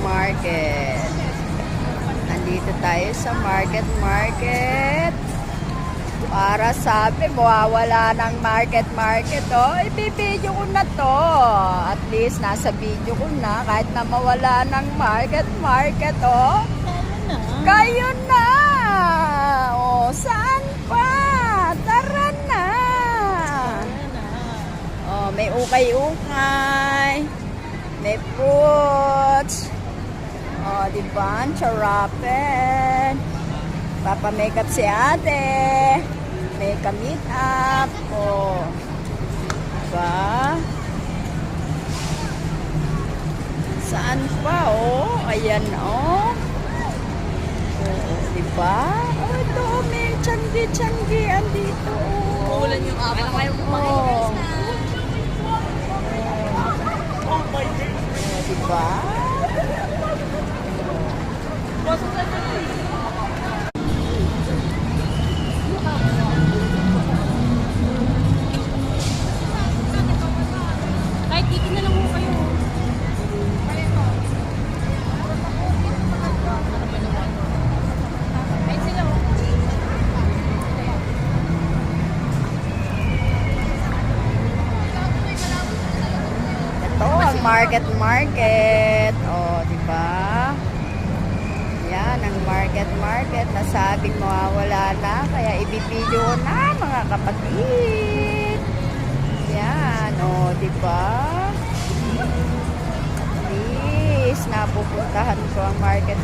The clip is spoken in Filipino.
market. Nandito tayo sa market. Para sabi, mawawala ng market. Oh, ibibideo ko na to. At least, nasa video ko na. Kahit na mawala ng market, oh. Kayo na. Oh, saan pa? Tara na. Oh, may ukay-ukay. May fruits. Oh, diba? Charapin. Papa-makeup si ate. May ka-meet up. Oh. Diba? Saan pa? Oh, ayan, oh. Oh, diba? Oh, ito, may tiyanggi. Andito, oh. Ulan yung aba. Oh. Diba? Kahit titin na lang mo kayo. Kahit sila oh. Ito ang market. Oh, di ba? Yan ang market. Nasabing mawawala na, kaya ibibideo ko na mga kapatid. Yan, oh, di ba? Please, napupuntahan ko ang market.